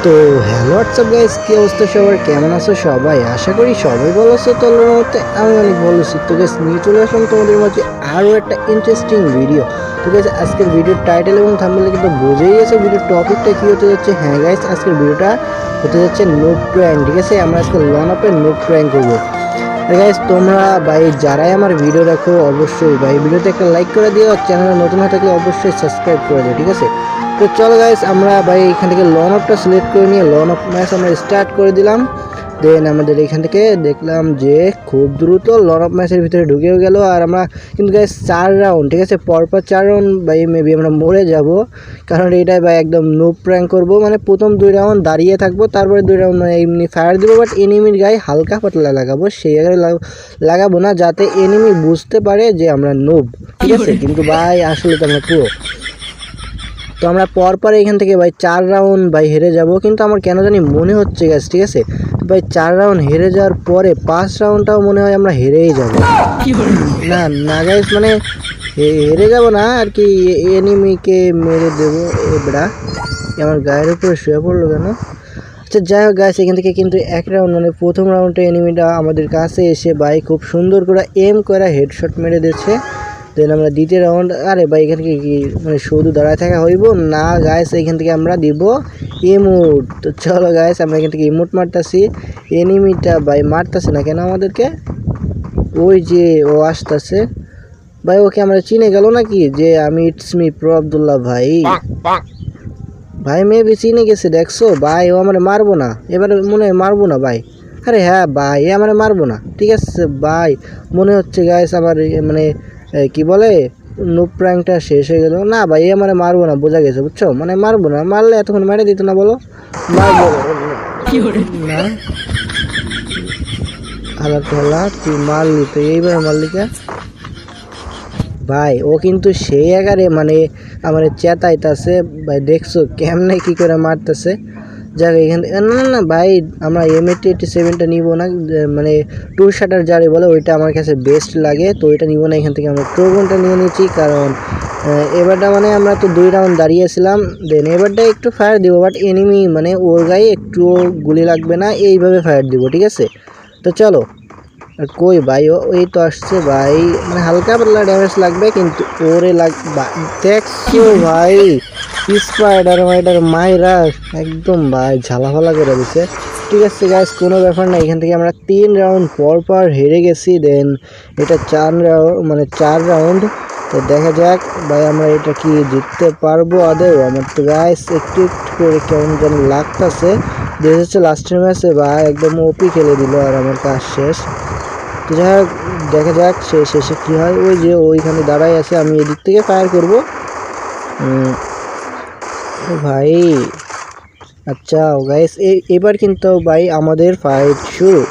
তো hello WhatsApp guys, কি অবস্থা সবার, কেমন আছো সবাই? আশা করি সবাই ভালো আছো। তো আল্লাহর রহমতে আমি অনেক ভালো আছি। তো গাইস নিয়ে চলে আসলাম তোমাদের মাঝে আরও একটা ইন্টারেস্টিং ভিডিও। তো গাইস আজকের ভিডিওর টাইটেল এবং থাম্বনেলে কিন্তু বুঝেই গেছে ভিডিওর টপিকটা কী হতে যাচ্ছে। হ্যাঁ গাইস, আজকের ভিডিওটা হতে যাচ্ছে নুব প্র্যাঙ্ক। ঠিক আছে, আমরা আজকে লন আপের নুব প্র্যাঙ্ক করবো। গাইস তোমরা ভাই যারাই আমার ভিডিও দেখো অবশ্যই ভাই ভিডিওতে একটা লাইক করে দিও, আর চ্যানেলে নতুন হয়ে থাকলে অবশ্যই সাবস্ক্রাইব করে দিও। ঠিক আছে, তো চলো গাইস আমরা ভাই এখান থেকে লন অফটা সিলেক্ট করে নিয়ে লন অফ ম্যাচ আমরা স্টার্ট করে দিলাম। দেন আমাদের এখান থেকে দেখলাম যে খুব দ্রুত লন অফ ম্যাচের ভিতরে ঢুকেও গেল। আর আমরা কিন্তু গাইস 4 রাউন্ড, ঠিক আছে, পরপর 4 রাউন্ড ভাই মেবি আমরা মরে যাব, কারণ এটাই ভাই একদম নো প্র্যাঙ্ক করব। মানে প্রথম 2 রাউন্ড দাঁড়িয়ে থাকবো, তারপরে 2 রাউন্ড মানে এমনি ফায়ার দিব, বাট এনিমির গায়ে হালকা পাতলা লাগাবো, সেই জায়গায় লাগাবো না যাতে এনিমি বুঝতে পারে যে আমরা নোব। ঠিক আছে, কিন্তু ভাই আসলে তো আমরা পুরো। তো আমরা পরপর এখান থেকে ভাই 4 রাউন্ড ভাই হেরে যাব, কিন্তু আমার কেন জানি মনে হচ্ছে গাইস, ঠিক আছে ভাই 4 রাউন্ড হেরে যাওয়ার পরে 5 রাউন্ডটাও মনে হয় আমরা হেরেই যাব। না না গাইস, মানে হেরে যাব না আর কি, এনিমিকে মেরে দেবো। এবড়া আমার গায়ের উপরে শুয়ে পড়লো কেন? আচ্ছা যাই হোক গাইস, এখান থেকে কিন্তু 1 রাউন্ড মানে প্রথম রাউন্ডে এনিমিটা আমাদের কাছে এসে ভাই খুব সুন্দর করে এম করে হেডশট মেরে দিচ্ছে। দেন আমরা দ্বিতীয় রাউন্ড, আরে ভাই এখান থেকে কি মানে শুধু দাঁড়ায় থাকা হইব না গাইস, এখান থেকে আমরা দিব ইমোট। তো চলো গাইস আমরা এখান থেকে ইমোট মারতেছি, এনিমিটা ভাই মারতেছে না কেন আমাদেরকে? ওই যে ও আসতেছে ভাই, ওকে আমরা চিনে গেল নাকি যে আমি ইটস মি প্রো আব্দুল্লাহ ভাই। ভাই মেবি চিনে গেছে, দেখছো ভাই ও আমার মারবো না, এবারে মনে হয় মারবো না ভাই। আরে হ্যাঁ ভাই এ আমার মারবো না, ঠিক আছে ভাই মনে হচ্ছে গাইস আমার মানে কি বলে নুব প্র্যাঙ্কটা শেষ হয়ে গেল। না ভাই এ আমার মারবো না, বোঝা গেছে বুঝছো, মানে মারবো না, মারলে এতক্ষণ মেরে দিত না বলো। মারবো না আল্লাহ তাআলা, তুই মারলি তো এইবার মারলি কে ভাই? ও কিন্তু সেই আকারে মানে আমার চেতাইতেছে ভাই, দেখছো কেমনে কি করে মারতেছে। যাক এখান থেকে না না না ভাই আমরা M8087টা নিব না, মানে টু শাটার যারে বলে ওইটা আমার কাছে বেস্ট লাগে, তো ওইটা নিব না। এখান থেকে আমরা ট্রোগনটা নিয়ে নিচ্ছি, কারণ এবারটা মানে আমরা তো 2 রাউন্ড দাঁড়িয়েছিলাম। দেন এবারটা একটু ফায়ার দিব, বাট এনিমি মানে ওর গায়ে একটু গুলি লাগবে না, এইভাবে ফায়ার দিব। ঠিক আছে, তো চলো। আর কই ভাই ও এই তো আসছে ভাই, মানে হালকা পাতলা ড্যামেজ লাগবে কিন্তু ওরে দেখছো ভাই স্পাইডার মাইডার মাইরা একদম ভাই ঝালাফালা করে দিছে। ঠিক আছে গাইস, কোনো ব্যাপার না, এখান থেকে আমরা 3 রাউন্ড পর হেরে গেছি। দেন এটা 4 রাউন্ড মানে 4 রাউন্ড। তো দেখা যাক ভাই আমরা এটা কি জিততে পারবো আদেও। আমার তো গাইস একটু একটু করে কেমন যেন লাগতেছে, দেখা যাচ্ছে লাস্টের ম্যাচে ভাই একদম ওপি খেলে দিল আর আমার কাজ শেষ। তো যাই হোক দেখা যাক শেষে কী হয়। ওই যে ওইখানে দাঁড়াই আছে, আমি এদিক থেকে ফায়ার করব ভাই। আচ্ছা গাইস এবার কিন্তু ভাই আমাদের ফাইট শুরু।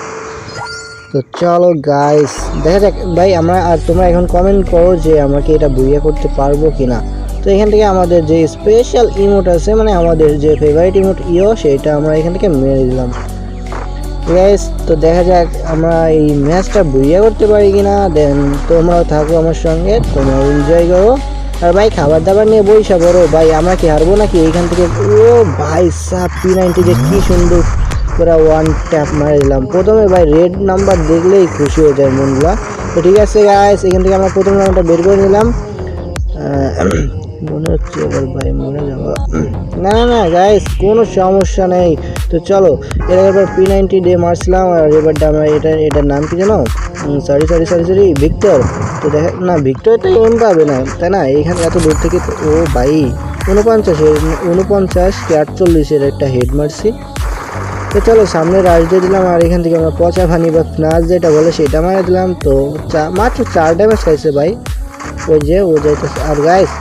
তো চলো গাইস দেখা যাক ভাই আমরা, আর তোমরা এখন কমেন্ট করো যে আমাকে এটা বুইয়া করতে পারবো কিনা। তো এখান থেকে আমাদের যে স্পেশাল ইমোট আছে, মানে আমাদের যে ফেভারিট ইমোট সেটা আমরা এখান থেকে মেরে দিলাম গাইস। তো দেখা যাক আমরা এই ম্যাচটা বুইয়া করতে পারি কিনা। দেন তোমরাও থাকো আমার সঙ্গে, তোমরাও এনজয় করো, আর ভাই খাবার দাবার নিয়ে বইসা বড় ভাই, আমরা কি হারবো নাকি এইখান থেকে? ও ভাই সাব P90 যে কি সুন্দর করে ওয়ান ট্যাপ মারে দিলাম প্রথমে ভাই, রেড নাম্বার দেখলেই খুশি হয়ে যায় মনগুলা। তো ঠিক আছে গাইস, এখান থেকে আমরা প্রথম রাউন্ডটা বের করে নিলাম। মনে হচ্ছে এবার ভাই মরে যাবো। না না না গাইস কোনো সমস্যা নেই। তো চলো এবার P90 দিয়ে মারছিলাম, আর এবারটা আমরা এটার নাম কি জানো? Sorry Victor. তো দেখা না ভিক্টর তো এম পাবে না তাই না, এইখানে এত দূর থেকে। ও ভাই 49 কি 48 একটা হেড মারছি। তো চলো সামনে রাশ দিয়ে দিলাম, আর এখান থেকে আমরা পচা ফানি বা ফ্নাস যেটা বলে সেটা মারা দিলাম। তো মাত্র 4 ড্যামেজ খাইছে ভাই, ওই যে ও যাইতেছে। আর গাইস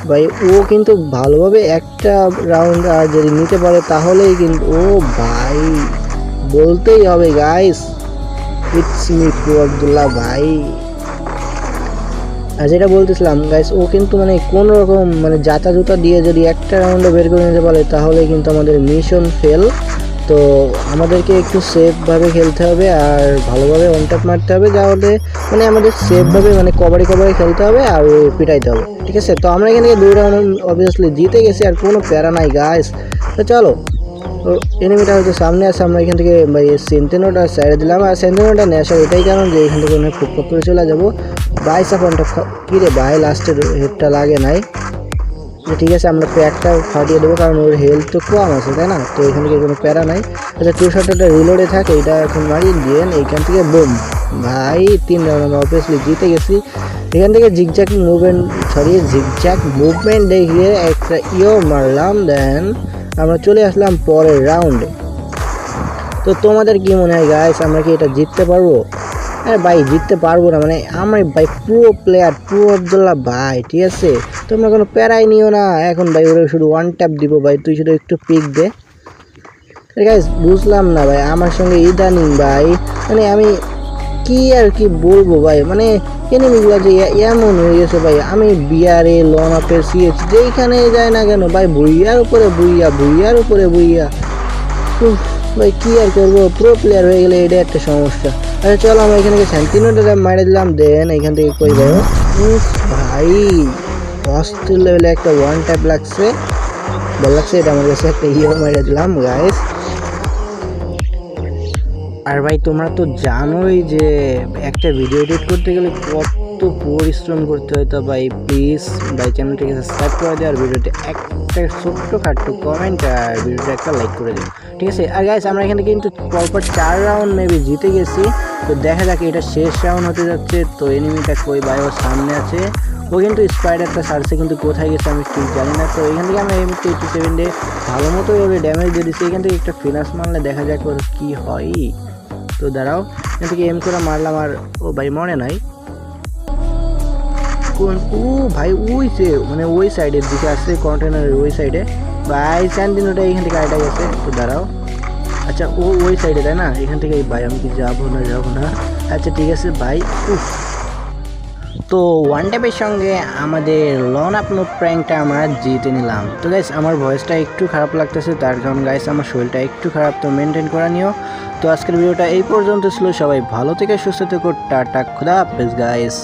ভাই ও কিন্তু ভালোভাবে একটা রাউন্ড আর যদি নিতে পারে তাহলেই কিন্তু, ও ভাই বলতেই হবে guys it's me pro Abdullah ভাই। আর যেটা বলতেছিলাম গাইস, ও কিন্তু মানে কোনো রকম মানে জাতা জুতা দিয়ে যদি একটা রাউন্ডে বের করে নিতে পারে তাহলে কিন্তু আমাদের মিশন ফেল। তো আমাদেরকে একটু সেফভাবে খেলতে হবে আর ভালোভাবে ওয়ান ট্যাপ মারতে হবে, যাহলে মানে আমাদের সেফভাবে মানে কবাডি খেলতে হবে আর পিটাইতে হবে। ঠিক আছে, তো আমরা এখানে 2 রাউন্ড অবভিয়াসলি জিতে গেছি, আর কোনো প্যারা নাই গাইস। তো চলো এনিমিটা হয়তো সামনে আছে, আমরা এখান থেকে ভাই সেন্টেনোটা সাইডে দিলাম। আর সেন্টেনোটা নিয়ে আসার এটাই কারণ যে এখান থেকে অনেক ফুক করে চলে যাবো। ভাই সাপনটা কী রে ভাই, লাস্টের হেডটা লাগে নাই। ঠিক আছে, আমরা প্যাকটা ফাটিয়ে দেবো কারণ ওর হেলথ তো কম আছে, তাই না? তো এখান থেকে কোনো প্যারা নাই। আচ্ছা, 2শটটা রিলোডে থাকে, এটা এখন মারিয়ে দিয়ে এইখান থেকে বুম ভাই 3 রাউন্ড আমরা অবভিয়াসলি জিতে গেছি। এখান থেকে জিগজ্যাগ মুভমেন্ট দেখিয়ে একটা মারলাম, দেন আমরা চলে আসলাম পরের রাউন্ডে। তো তোমাদের কি মনে হয় গাইস, আমরা কি এটা জিততে পারবো? আরে ভাই জিততে পারবো না মানে আমার ভাই প্রো প্লেয়ার প্রো আব্দুল্লাহ ভাই, ঠিক আছে? তোমরা কোনো প্যারাই নিও না এখন ভাই, ওরা শুধু ওয়ান ট্যাপ দিব ভাই, তুই শুধু একটু পিক দে। গাইস বুঝলাম না ভাই আমার সঙ্গে ইদানিং ভাই, মানে আমি কি আর কি বলবো ভাই, মানে এনিমিগুলো যে এমন হয়ে গেছে ভাই, আমি বিআরএ লন আপের সিএচ যেইখানে যায় না কেন ভাই, ভুইয়ার উপরে ভুইয়া। ভাই কি আর করবো, প্রো প্লেয়ার হয়ে গেলে এটা একটা সমস্যা। আচ্ছা চলো আমরা এখানে স্যান্টিনোটা মারে দিলাম, দেন এখান থেকে কই ভাই অস্থির লেভেলে একটা ওয়ান ট্যাপ লাগছে, ভালো লাগছে। এটা আমার কাছে একটা মেরে দিলাম গাইস। আর ভাই তোমরা তো জানোই যে একটা ভিডিও এডিট করতে গেলে কত পরিশ্রম করতে হয়। তো ভাই প্লিজ ভাই চ্যানেলটিকে সাবস্ক্রাইব করে দিও, আর ভিডিওতে একটা ছোট্টখাট্টো কমেন্ট আর ভিডিওতে একটা লাইক করে দিও, ঠিক আছে? আর গাইস আমরা এখানে কিন্তু পরপর 4 রাউন্ড মেবি জিতে গেছি। তো দেখা যাক এটা শেষ রাউন্ড হতে যাচ্ছে। তো এনিমিটা কই ভাই, ওর সামনে আছে, ও কিন্তু স্পাইডারটা সারছে, কিন্তু কোথায় গেছে আমি ঠিক জানি না। তো এখান থেকে আমরা M87 দিয়ে ভালো মতো ওরে ড্যামেজ দিয়ে দিচ্ছি। এখান থেকে একটা ফিনাস মারলে দেখা যাক ওর কী হয়। তো দাঁড়াও, এখান থেকে এম করে মারলাম, আর ও ভাই মনে নাই কোন ও ভাই, মানে ওই সাইডের দিকে আসছে, কন্টেনারের ওই সাইডে ভাই স্যান্টিনোটা এখান থেকে আইটা গেছে। তো দাঁড়াও, আচ্ছা ও ওই সাইডে তাই না? এখান থেকে ভাই আমি কি যাবো না। আচ্ছা ঠিক আছে ভাই। তো ওয়ান ট্যাপের সঙ্গে আমাদের লন আপ নো প্র্যাঙ্কটা আমরা জিতে নিলাম। তো গাইস আমার ভয়েসটা একটু খারাপ লাগতেছে, তার কারণ গাইস আমার শরীরটা একটু খারাপ, তো মেনটেন করা নিও। তো আজকের ভিডিওটা এই পর্যন্ত ছিল, সবাই ভালো থেকে সুস্থ থেকো, টাটা, খুদা হাফেজ গাইস।